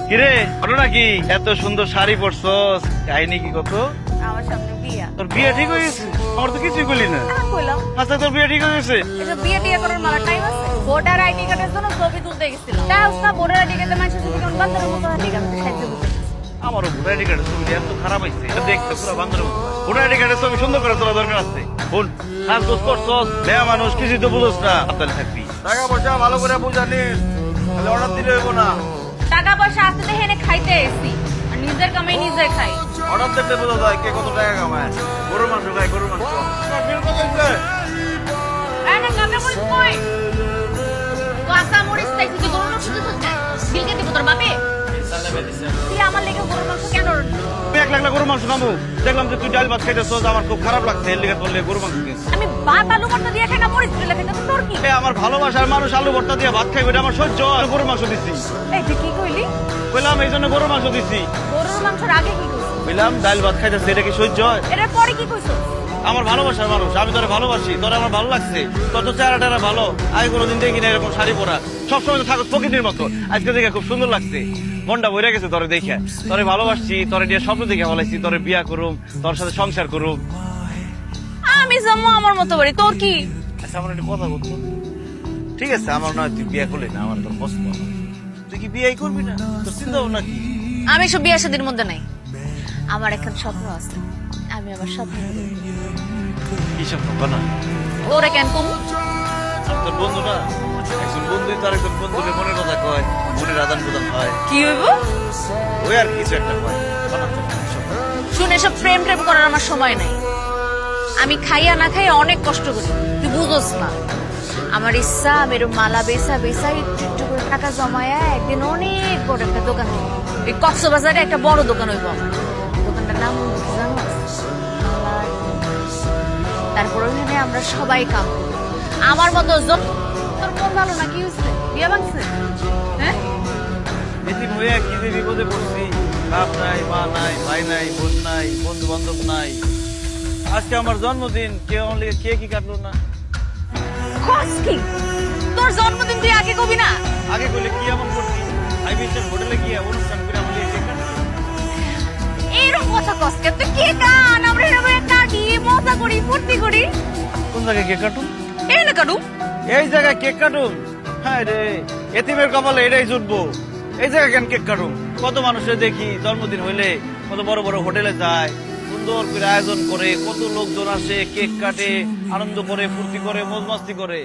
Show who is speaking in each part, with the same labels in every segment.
Speaker 1: কিরে ঘটনা কি? এত সুন্দর শাড়ি পরছস, কাহিনী কি কত?
Speaker 2: আমার সামনে বিয়া।
Speaker 1: তোর বিয়ে ঠিক হয়ে গেছে? আমার তো কিছুই বলি না।
Speaker 2: কইলাম
Speaker 1: আচ্ছা তোর বিয়ে ঠিক হয়ে গেছে?
Speaker 2: এটা বিয়ে টিয়ে করার মালা টাইম আছে? ভোটার আইডি কার্ডের জন্য ছবি তুলতে গেছিলাম। তাও না ভোটার আইডি কার্ডে মানুষ যদি কেমন বান্দরের মতো হাঁটি গেল সাইতে বুঝতে।
Speaker 1: আমারও ভোটার আইডি কার্ডের ছবি এত খারাপ হয়েছে, এটা দেখতে পুরো বান্দরের মতো। ভোটার আইডি কার্ডের ছবি সুন্দর করে তোলা দরকার আছে। বোন কাজ দোষ করছস, মেয়া মানুষ কিছুই তো বুঝোস না, আপনার থাকবি। টাকা পয়সা ভালো করে বুঝানিস, তাহলে অর্ডার দিলে হইব না।
Speaker 2: টাকা পয়সা আসতে দেখে এনে খাইতে এসি আর নিজের কামাই নিজে খাই।
Speaker 1: অর্ডার দিতে বোঝা যায় কে কত টাকা কামায়। গরুর মাংস খায়, গরুর মাংস। বিল কত হইছে?
Speaker 2: এনে কাটা মরিচ কই? কাঁচা মরিচ চাইছি তুই গরুর মাংস দিছিস না? বিলকে দিব তোর বাপে? তুই আমার লেগে গরুর মাংস কেন রান্না?
Speaker 1: আমি 1 লাখ গরুর মাংস খাবো। দেখলাম যে তুই ডাল ভাত খাইতেছস, আমার খুব খারাপ লাগছে। এর লিগে তোর লেগে গরুর মাংস কিনছি।
Speaker 2: আমি ভাত আলু ভর্তা দিয়ে খাই না মরিচ দিলে খাই না তো তোর কি?
Speaker 1: আমার ভালোবাসার মানুষ আলু ভর্তা দিয়ে ভাত খাইবে, এটা আমার সহ্য হয়। গরুর মাংস দিছি।
Speaker 2: এই তুই কি কইলি?
Speaker 1: বললাম এই জন্য গরুর মাংস দিছি।
Speaker 2: গরুর মাংসের আগে কি কইছিস?
Speaker 1: বললাম ডাল ভাত খাইতেছে, এটা কি সহ্য হয়?
Speaker 2: এর পরে কি কইছিস?
Speaker 1: আমার ভালোবাসার মানুষ, আমি তোরে ভালোবাসি, তোরে আমার ভালো লাগছে। তোর তো চেহারা টেরা ভালো, আগে কোনোদিন দেখি না এরকম শাড়ি পরা। সবসময় তো থাকো প্রকৃতির মতো। আজকে দেখে খুব সুন্দর লাগছে, মনটা ভরে গেছে তোরে দেখে। তোরে ভালোবাসছি, তোরে নিয়ে স্বপ্ন দেখে বলাইছি, তোরে বিয়া করুম, তোর সাথে সংসার করুম।
Speaker 2: আমি জম্মু আমার মতো বাড়ি, তোর কি?
Speaker 1: আচ্ছা আমার একটা কথা বলতো। ঠিক আছে, আমার নয় তুই বিয়া করলি না, আমার তোর পছন্দ না। তুই কি বিয়াই করবি না? তোর চিন্তা ভাবনা কি?
Speaker 2: আমি সব বিয়ে শাদীর মধ্যে নাই। আমার এখন স্বপ্ন আছে, আমি আমার স্বপ্ন
Speaker 1: কি স্বপ্ন বানা?
Speaker 2: তোরা কেন কম?
Speaker 1: আমি তোর বন্ধু না, একজন বন্ধুই তো আরেকজন বন্ধুকে মনের কথা কয়, মনের আদান প্রদান হয়,
Speaker 2: কি হইব?
Speaker 1: ওই আর কিছু একটা হয়। বানা তোর স্বপ্ন।
Speaker 2: শুনে সব প্রেম প্রেম করার আমার সময় নাই। আমি খাইয়া না খাইয়া অনেক কষ্ট করি, তুই বুঝোস না। আমার ইচ্ছা আমি এরকম মালা বেচা বেচা একটু একটু করে টাকা জমায়া একদিন অনেক বড় একটা দোকান দিব। এই কক্সবাজারে একটা বড় দোকান হইব আমার। দোকানটার নাম কি জানো? তারপর ওখানে আমরা সবাই কাম করব। আমার মতো তোর মন ভালো না কি হয়েছে? বিয়ে ভাঙছে? হ্যাঁ
Speaker 1: এদিন হয়ে কি যে বিপদে পড়ছি। বাপ নাই, মা নাই, ভাই নাই, বোন নাই, বন্ধু বান্ধব নাই। আজকে আমার জন্মদিন, কেউ আমার লিগে কে কি কাটলো না।
Speaker 2: কস কি? তোর জন্মদিন তুই আগে কবি না?
Speaker 1: আগে বলে কি এমন করছি? আইবিএসের হোটেলে গিয়ে অনুষ্ঠান করে আমার লিগে কেক কাটলো।
Speaker 2: এরকম কথা কস কে? তুই কে কান? আমরা এরকম কাটি মজা করি ফুর্তি করি।
Speaker 1: কোন জায়গায় কেক কাটুন?
Speaker 2: এই না কাটু
Speaker 1: এই জায়গায় কেক কাটুন? হ্যাঁ রে, এতিমের কপালে এটাই জুটবো। এই জায়গায় কেন কেক কাটুন? কত মানুষের দেখি জন্মদিন হইলে কত বড় বড় হোটেলে যায়, সুন্দর করে আয়োজন করে, কত লোকজন আসে, কেক কাটে, আনন্দ করে, ফুর্তি করে, মজ মাস্তি করে।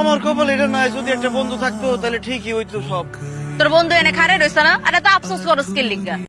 Speaker 1: আমার কপালে এটা নাই। যদি একটা বন্ধু থাকতো তাহলে ঠিকই হইতো সব।
Speaker 2: তোর বন্ধু এনে খারে রইছ না? আরে তো আফসোস করস কে লিগা?